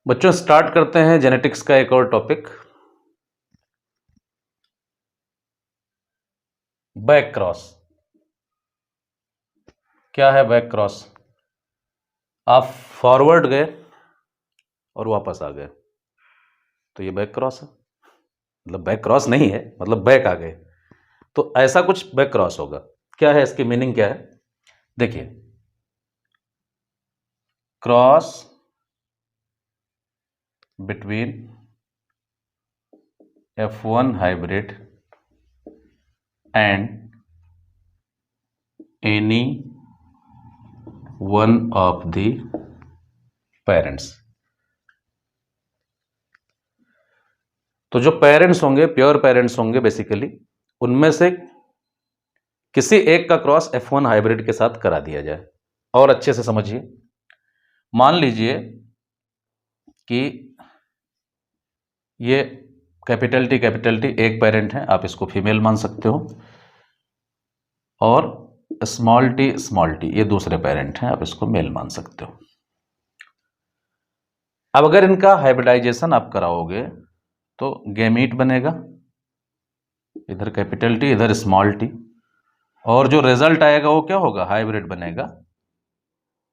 बच्चों स्टार्ट करते हैं जेनेटिक्स का एक और टॉपिक, बैक क्रॉस। क्या है बैक क्रॉस? आप फॉरवर्ड गए और वापस आ गए तो ये बैक क्रॉस है। मतलब बैक क्रॉस नहीं है, मतलब बैक आ गए तो ऐसा कुछ बैक क्रॉस होगा। क्या है इसकी मीनिंग, क्या है? देखिए, cross between F1 hybrid and any one of the parents. तो जो पेरेंट्स होंगे, प्योर पेरेंट्स होंगे बेसिकली, उनमें से किसी एक का क्रॉस F1 हाइब्रिड के साथ करा दिया जाए। और अच्छे से समझिए, मान लीजिए कि ये कैपिटल टी एक पेरेंट है, आप इसको फीमेल मान सकते हो, और स्मॉल टी ये दूसरे पेरेंट हैं, आप इसको मेल मान सकते हो। अब अगर इनका हाइब्रिडाइजेशन आप कराओगे तो गैमीट बनेगा, इधर कैपिटल टी इधर स्मॉल टी, और जो रिजल्ट आएगा वो क्या होगा? हाइब्रिड बनेगा,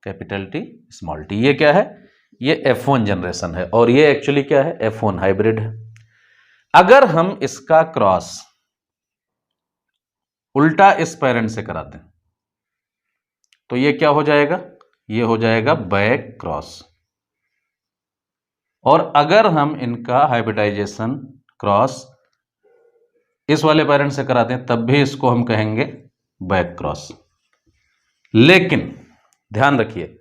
कैपिटल टी स्मॉल टी। ये क्या है? ये F1 जनरेशन है, और ये एक्चुअली क्या है? F1 हाइब्रिड है। अगर हम इसका क्रॉस उल्टा इस पेरेंट से कराते हैं तो ये क्या हो जाएगा? ये हो जाएगा बैक क्रॉस। और अगर हम इनका हाइब्रिडाइजेशन क्रॉस इस वाले पेरेंट से कराते हैं तब भी इसको हम कहेंगे बैक क्रॉस। लेकिन ध्यान रखिए,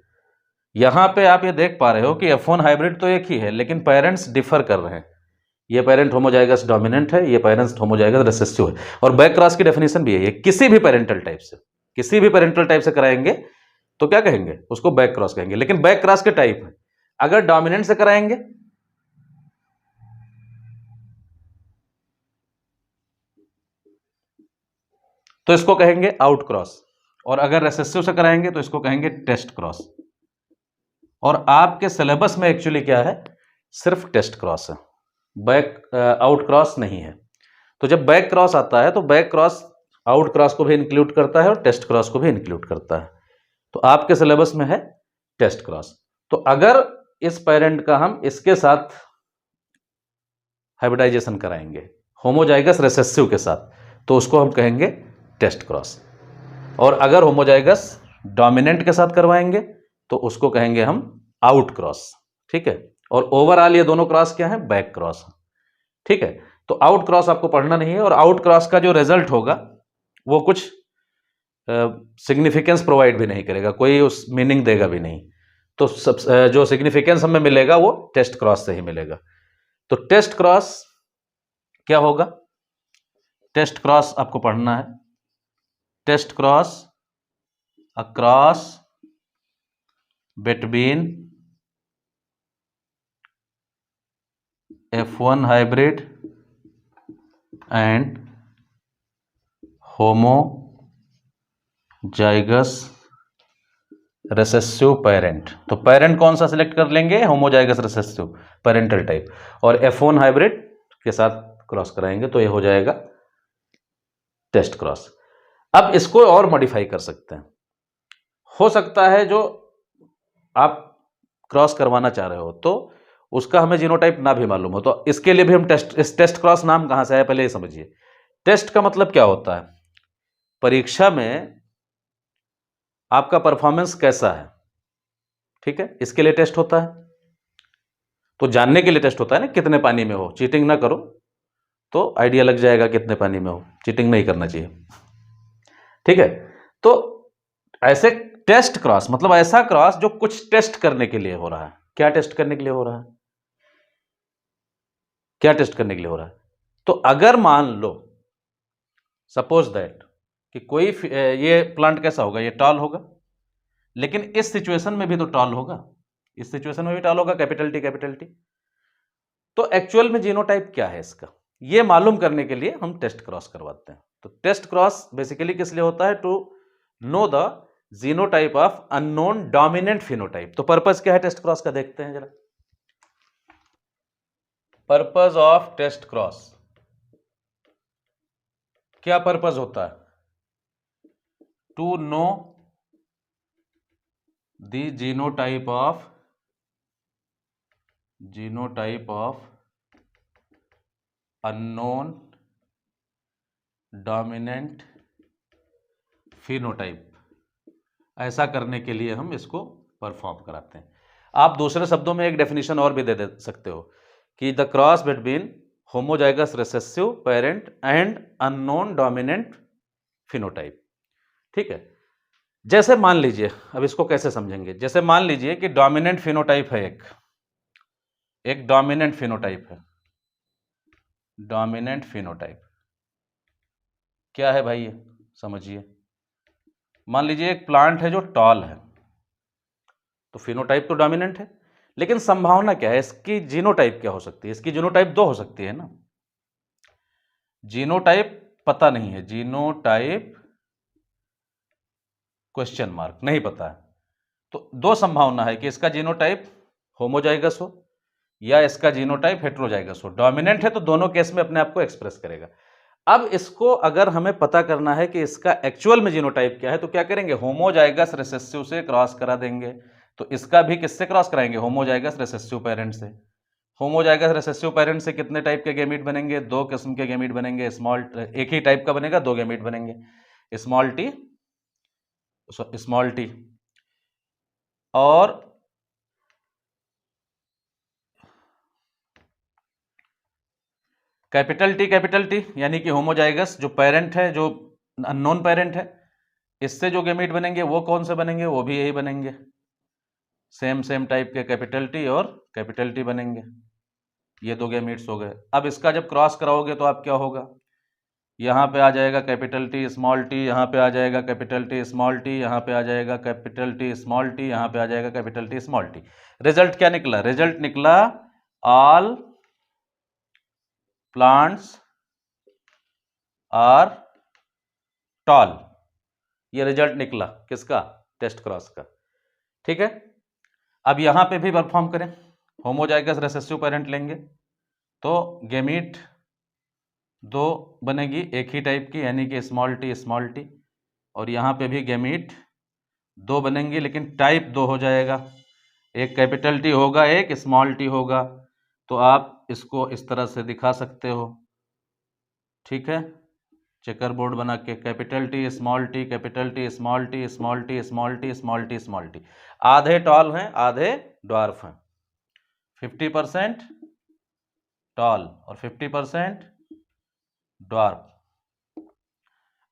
यहां पे आप ये देख पा रहे हो कि F1 हाइब्रिड तो एक ही है, लेकिन पेरेंट्स डिफर कर रहे हैं। ये पेरेंट होमोजाइगस डोमिनेंट है, ये पेरेंट्स होमोजाइगस रिसेसिव है। और बैक क्रॉस की डेफिनेशन भी है, किसी भी पेरेंटल टाइप से, किसी भी पेरेंटल टाइप से कराएंगे तो क्या कहेंगे? उसको बैक क्रॉस कहेंगे। लेकिन बैक क्रॉस के टाइप है, अगर डोमिनेंट से कराएंगे तो इसको कहेंगे आउट क्रॉस, और अगर रिसेसिव से कराएंगे तो इसको कहेंगे टेस्ट क्रॉस। और आपके सिलेबस में एक्चुअली क्या है? सिर्फ टेस्ट क्रॉस है, बैक आउट क्रॉस नहीं है। तो जब बैक क्रॉस आता है तो बैक क्रॉस आउट क्रॉस को भी इंक्लूड करता है और टेस्ट क्रॉस को भी इंक्लूड करता है। तो आपके सिलेबस में है टेस्ट क्रॉस। तो अगर इस पेरेंट का हम इसके साथ हाइब्रिडाइजेशन कराएंगे होमोजाइगस रिसेसिव के साथ तो उसको हम कहेंगे टेस्ट क्रॉस। और अगर होमोजाइगस डोमिनेंट के साथ करवाएंगे तो उसको कहेंगे हम आउट क्रॉस। ठीक है। और ओवरऑल ये दोनों क्रॉस क्या है? Back cross. ठीक है। तो आउट क्रॉस आपको पढ़ना नहीं है, और आउट क्रॉस का जो रिजल्ट होगा वो कुछ सिग्निफिकेंस प्रोवाइड भी नहीं करेगा, कोई उस मीनिंग देगा भी नहीं। तो जो सिग्निफिकेंस हमें मिलेगा वो टेस्ट क्रॉस से ही मिलेगा। तो टेस्ट क्रॉस क्या होगा? टेस्ट क्रॉस आपको पढ़ना है। Test cross a cross between F1 hybrid and homozygous recessive parent. तो पेरेंट कौन सा सिलेक्ट कर लेंगे? होमोजाइगस रेसेसिव पेरेंटल टाइप, और F1 हाइब्रिड के साथ क्रॉस कराएंगे तो ये हो जाएगा टेस्ट क्रॉस। अब इसको और मॉडिफाई कर सकते हैं। हो सकता है जो आप क्रॉस करवाना चाह रहे हो तो उसका हमें जीनोटाइप ना भी मालूम हो, तो इसके लिए भी हम इस टेस्ट क्रॉस नाम कहां से आया पहले ये समझिए। टेस्ट का मतलब क्या होता है? परीक्षा में आपका परफॉर्मेंस कैसा है, ठीक है, इसके लिए टेस्ट होता है। तो जानने के लिए टेस्ट होता है ना, कितने पानी में हो। चीटिंग ना करो तो आइडिया लग जाएगा कितने पानी में हो। चीटिंग नहीं करना चाहिए, ठीक है। तो ऐसे टेस्ट क्रॉस मतलब ऐसा क्रॉस जो कुछ टेस्ट करने के लिए हो रहा है। क्या टेस्ट करने के लिए हो रहा है? क्या टेस्ट करने के लिए हो रहा है? तो अगर मान लो सपोज दैट कि कोई ये प्लांट कैसा होगा? ये टॉल होगा, लेकिन इस सिचुएशन में भी तो टॉल होगा, इस सिचुएशन में भी टॉल होगा, कैपिटल टी। तो एक्चुअल में जीनोटाइप क्या है इसका, ये मालूम करने के लिए हम टेस्ट क्रॉस करवाते हैं। तो टेस्ट क्रॉस बेसिकली किस लिए होता है? To know the genotype of unknown dominant phenotype. तो पर्पस क्या है टेस्ट क्रॉस का? देखते हैं जरा। पर्पस ऑफ टेस्ट क्रॉस, क्या पर्पस होता है? To know the genotype of unknown dominant phenotype. ऐसा करने के लिए हम इसको परफॉर्म कराते हैं। आप दूसरे शब्दों में एक डेफिनेशन और भी दे सकते हो कि the cross between homozygous recessive parent and unknown dominant phenotype. ठीक है, जैसे मान लीजिए, अब इसको कैसे समझेंगे, जैसे मान लीजिए कि डोमिनेंट फिनोटाइप है, एक डोमिनेंट फिनोटाइप है। डोमिनेंट फिनोटाइप क्या है भाई, ये समझिए। मान लीजिए एक प्लांट है जो टॉल है, तो फिनोटाइप तो डोमिनेंट है, लेकिन संभावना क्या है, इसकी जीनोटाइप क्या हो सकती है? इसकी जीनोटाइप दो हो सकती है ना। जीनोटाइप पता नहीं है, जीनोटाइप क्वेश्चन मार्क, नहीं पता है। तो दो संभावना है कि इसका जीनोटाइप होमोजाइगस हो या इसका जीनोटाइप हेटेरोजाइगस हो। डोमिनेंट है तो दोनों केस में अपने आप को एक्सप्रेस करेगा। अब इसको अगर हमें पता करना है कि इसका एक्चुअल में जीनोटाइप क्या है, तो क्या करेंगे, होमोजाइगस रिसेसिव से क्रॉस करा देंगे। तो इसका भी किससे क्रॉस कराएंगे? होमोजाइगस रिसेसिव पेरेंट से। होमोजाइगस रिसेसिव पेरेंट से कितने टाइप के गैमीट बनेंगे? दो किस्म के गैमीट बनेंगे। एक ही टाइप का बनेगा, दो गैमीट बनेंगे, स्मॉल टी और कैपिटल टी, यानी कि होमोजाइगस जो पेरेंट है, जो अननोन पेरेंट है, इससे जो गैमीट बनेंगे वो कौन से बनेंगे? वो भी यही बनेंगे, सेम टाइप के कैपिटल टी और कैपिटल टी बनेंगे। ये दो गैमीट्स हो गए। अब इसका जब क्रॉस कराओगे तो आप क्या होगा, यहाँ पे आ जाएगा कैपिटल टी स्मॉल टी, यहाँ पे आ जाएगा कैपिटल टी स्मॉल टी, यहाँ पे आ जाएगा कैपिटल टी स्मॉल टी, यहाँ पे आ जाएगा capital T small T. Result क्या निकला? रिजल्ट निकला ऑल प्लांट्स आर टॉल। ये रिजल्ट निकला किसका? टेस्ट क्रॉस का। ठीक है, अब यहां पे भी परफॉर्म करें। होमोजाइगस रिसेसिव पेरेंट लेंगे तो गैमीट दो बनेगी एक ही टाइप की, यानी कि स्मॉल टी, और यहां पे भी गैमीट दो बनेंगे, लेकिन टाइप दो हो जाएगा, एक कैपिटल टी होगा, एक स्मॉल टी होगा। तो आप इसको इस तरह से दिखा सकते हो। ठीक है, चेकर बोर्ड बना के capital T small T, capital T small T, small T small T, small T small T. आधे टॉल हैं, आधे ड्वार्फ हैं। 50% टॉल और 50% ड्वार्फ।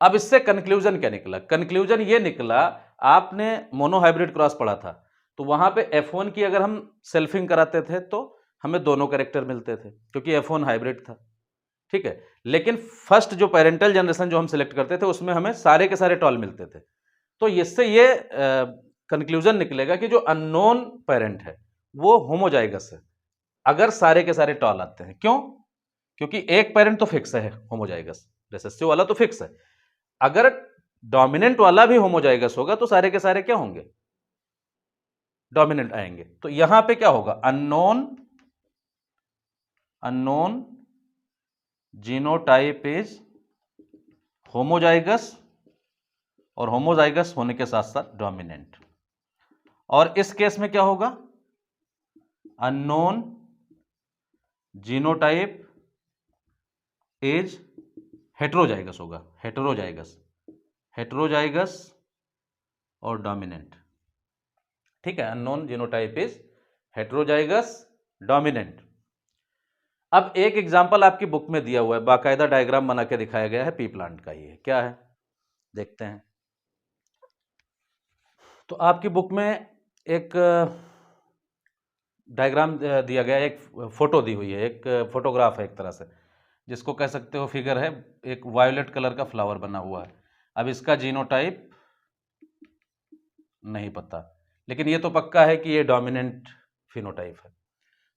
अब इससे कंक्लूजन क्या निकला? कंक्लूजन ये निकला, आपने मोनोहाइब्रिड क्रॉस पढ़ा था, तो वहां पे F1 की अगर हम सेल्फिंग कराते थे तो हमें दोनों कैरेक्टर मिलते थे, क्योंकि F1 हाइब्रिड था। ठीक है, लेकिन फर्स्ट जो पेरेंटल जनरेशन जो हम सिलेक्ट करते थे उसमें हमें सारे के सारे टॉल मिलते थे। तो इससे ये कंक्लूजन निकलेगा कि जो अननोन पेरेंट है वो होमोजाइगस है अगर सारे के सारे टॉल आते हैं। क्यों? क्योंकि एक पेरेंट तो फिक्स है, होमोजाइगस रिसेसिव वाला तो फिक्स है। अगर डोमिनेंट वाला भी होमोजाइगस होगा तो सारे के सारे क्या होंगे? डोमिनेंट आएंगे। तो यहां पे क्या होगा? अननोन जीनोटाइप इज होमोजाइगस, और होमोजाइगस होने के साथ साथ डोमिनेंट। और इस केस में क्या होगा? अननोन जीनोटाइप इज हेटेरोजाइगस होगा, हेटेरोजाइगस और डोमिनेंट। ठीक है, unknown genotype is heterozygous dominant. अब एक एग्जांपल आपकी बुक में दिया हुआ है, बाकायदा डायग्राम बना के दिखाया गया है, पी प्लांट का। ही है, क्या है देखते हैं। तो आपकी बुक में एक डायग्राम दिया गया है, एक फोटो दी हुई है, एक फोटोग्राफ है एक तरह से, जिसको कह सकते हो फिगर है, एक वायलेट कलर का फ्लावर बना हुआ है। अब इसका जीनोटाइप नहीं पता, लेकिन ये तो पक्का है कि ये डोमिनेंट फिनोटाइप है।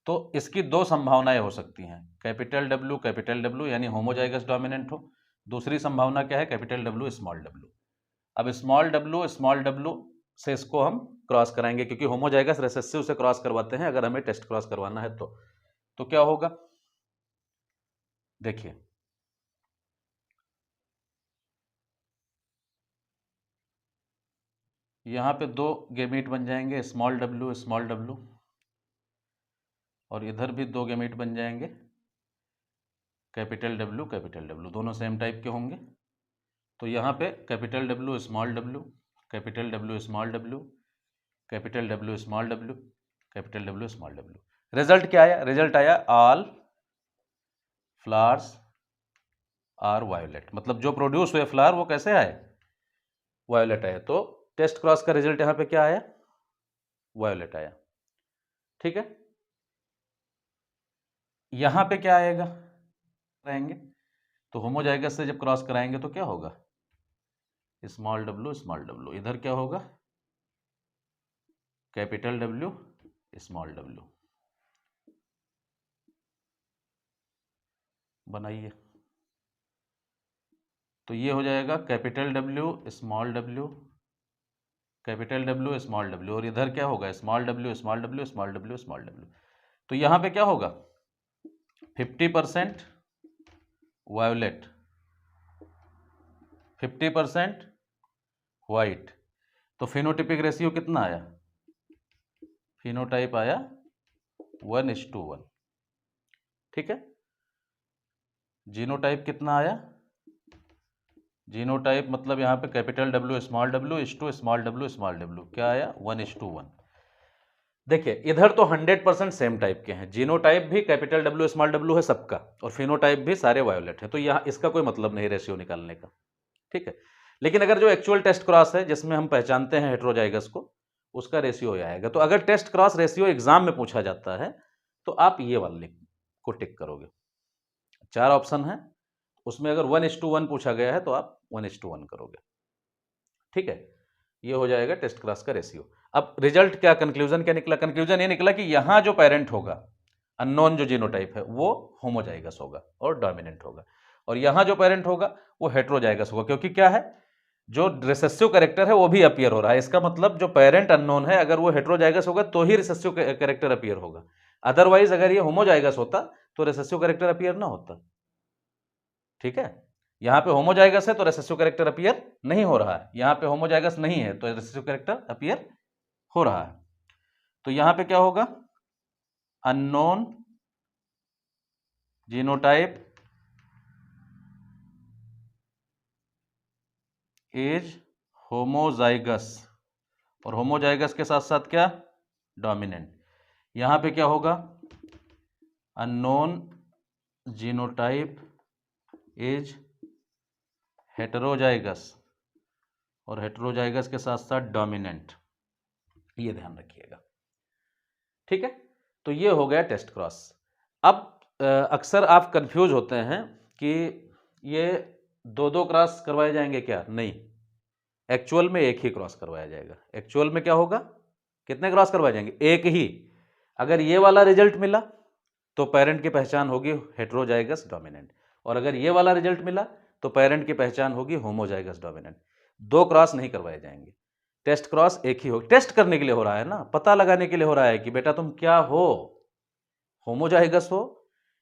तो इसकी दो संभावनाएं हो सकती हैं, कैपिटल डब्ल्यू यानी होमोजाइगस डोमिनेंट हो। दूसरी संभावना क्या है? Capital W small W. अब स्मॉल डब्ल्यू से इसको हम क्रॉस कराएंगे, क्योंकि होमोजाइगस रिसेसिव से क्रॉस करवाते हैं अगर हमें टेस्ट क्रॉस करवाना है तो क्या होगा? देखिए यहाँ पे दो गैमीट बन जाएंगे, स्मॉल डब्ल्यू, और इधर भी दो गैमीट बन जाएंगे, कैपिटल डब्ल्यू, दोनों सेम टाइप के होंगे। तो यहाँ पे capital W small W, capital W small W, capital W small W, capital W small W. Result क्या आया? रिजल्ट आया ऑल फ्लावर्स आर वायोलेट, मतलब जो प्रोड्यूस हुए फ्लावर वो कैसे आए? वायोलेट आए। तो टेस्ट क्रॉस का रिजल्ट यहाँ पे क्या आया? वायोलेट आया। ठीक है, यहाँ पे क्या आएगा? रहेंगे तो होमोजाइगस से जब क्रॉस कराएंगे तो क्या होगा? स्मॉल डब्ल्यू, इधर क्या होगा? Capital W small W. बनाइए, तो ये हो जाएगा capital W small W, capital W small W, और इधर क्या होगा? Small W small W small W small W. तो यहाँ पे क्या होगा? 50% वायोलेट, 50% वाइट। तो फिनोटिपिक रेशियो कितना आया? फिनोटाइप आया 1:1। ठीक है, जीनोटाइप कितना आया? जीनोटाइप मतलब यहाँ पे कैपिटल डब्ल्यू स्मॉल डब्ल्यू इस टू स्मॉल डब्ल्यू, क्या आया? 1:1। देखिए इधर तो 100% सेम टाइप के हैं, जीनोटाइप भी कैपिटल डब्ल्यू स्मॉल डब्ल्यू है सबका, और फिनोटाइप भी सारे वायोलेट है, तो यहाँ इसका कोई मतलब नहीं रेशियो निकालने का। ठीक है, लेकिन अगर जो एक्चुअल टेस्ट क्रॉस है जिसमें हम पहचानते हैं हेट्रोजाइगस को, उसका रेशियो आएगा। तो अगर टेस्ट क्रॉस रेशियो एग्जाम में पूछा जाता है तो आप ये वाले को टिक करोगे। 4 ऑप्शन है, उसमें अगर 1:1 पूछा गया है तो आप 1:1 करोगे। ठीक है, ये हो जाएगा टेस्ट क्रॉस का रेशियो। अब रिजल्ट क्या, कंक्लूजन क्या निकला? कंक्लूजन ये निकला कि यहां जो पेरेंट होगा, अननोन जो जीनोटाइप है, वो होमोजाइगस होगा और डोमिनेंट होगा, और यहां जो पेरेंट होगा वो हेट्रोजाइगस होगा। क्योंकि क्या है, जो रिसेसिव कैरेक्टर है वो भी अपीयर हो रहा है। इसका मतलब जो पेरेंट अननोन है, अगर वो हेट्रोजाइगस होगा तो ही रिसेसिव कैरेक्टर अपीयर होगा, अदरवाइज अगर ये होमोजाइगस होता तो रिसेसिव कैरेक्टर अपीयर ना होता। ठीक है, यहां पे होमोजाइगस है तो रिसेसिव कैरेक्टर अपीयर नहीं हो रहा है, यहां पे होमोजाइगस नहीं है तो रिसेसिव कैरेक्टर अपीयर हो रहा है। तो यहां पे क्या होगा? अननोन जीनोटाइप इज होमोजाइगस, और होमोजाइगस के साथ साथ क्या? डोमिनेंट। यहां पे क्या होगा? अननोन जीनोटाइप इज हेटेरोजाइगस, और हेटेरोजाइगस के साथ साथ डोमिनेंट, ये ध्यान रखिएगा। ठीक है, तो ये हो गया टेस्ट क्रॉस। अब अक्सर आप कंफ्यूज होते हैं कि ये दो दो क्रॉस करवाए जाएंगे क्या? नहीं, एक्चुअल में एक ही क्रॉस करवाया जाएगा। एक्चुअल में क्या होगा? कितने क्रॉस करवाए जाएंगे? एक ही। अगर ये वाला रिजल्ट मिला तो पेरेंट की पहचान होगी हेटेरोजाइगस डोमिनेंट, और अगर ये वाला रिजल्ट मिला तो पेरेंट की पहचान होगी होमोजाइगस डोमिनेंट। दो क्रॉस नहीं करवाए जाएंगे, टेस्ट क्रॉस एक ही हो। टेस्ट करने के लिए हो रहा है ना, पता लगाने के लिए हो रहा है कि बेटा तुम क्या हो, होमोजाइगस हो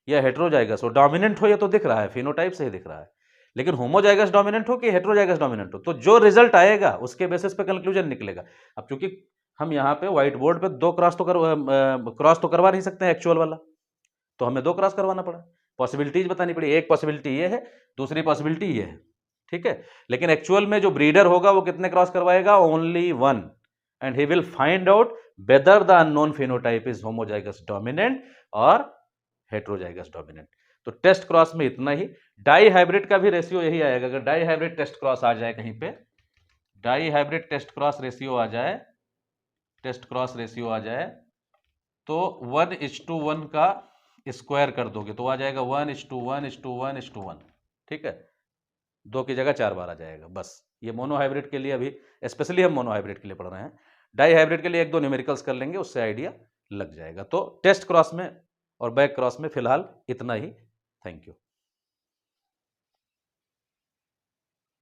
या हेटेरोजाइगस हो। डोमिनेंट हो ये तो दिख रहा है, फिनोटाइप से ही दिख रहा है, लेकिन होमोजाइगस डोमिनेंट हो कि हेटेरोजाइगस डोमिनेंट हो, तो जो रिजल्ट आएगा उसके बेसिस पे कंक्लूजन निकलेगा। अब क्योंकि हम यहाँ पे व्हाइट बोर्ड पे दो क्रॉस तो करवा नहीं सकते हैं एक्चुअल वाला, तो हमें दो क्रॉस करवाना पड़ा, पॉसिबिलिटीज बतानी पड़ी। एक पॉसिबिलिटी ये है, दूसरी पॉसिबिलिटी ये है। ठीक है, लेकिन एक्चुअल में जो ब्रीडर होगा वो कितने क्रॉस करवाएगा? Only one, and he will find out whether the unknown phenotype is homozygous dominant और हेटेरोजाइगस डोमिनेंट। तो टेस्ट क्रॉस में इतना ही। डाई हाइब्रिड का भी रेशियो यही आएगा। अगर डाई हाइब्रिड टेस्ट क्रॉस आ जाए कहीं पे, dihybrid test cross ratio आ जाए, टेस्ट क्रॉस रेशियो आ जाए तो 1:1 का स्क्वायर कर दोगे तो आ जाएगा 1:1:1:1:1। ठीक है, 2 की जगह 4 बार आ जाएगा बस। ये मोनोहाइब्रिड के लिए अभी स्पेशली हम मोनोहाइब्रिड के लिए पढ़ रहे हैं। डाई हाइब्रिड के लिए एक दो न्यूमेरिकल्स कर लेंगे, उससे आइडिया लग जाएगा। तो टेस्ट क्रॉस में और बैक क्रॉस में फिलहाल इतना ही। Thank you.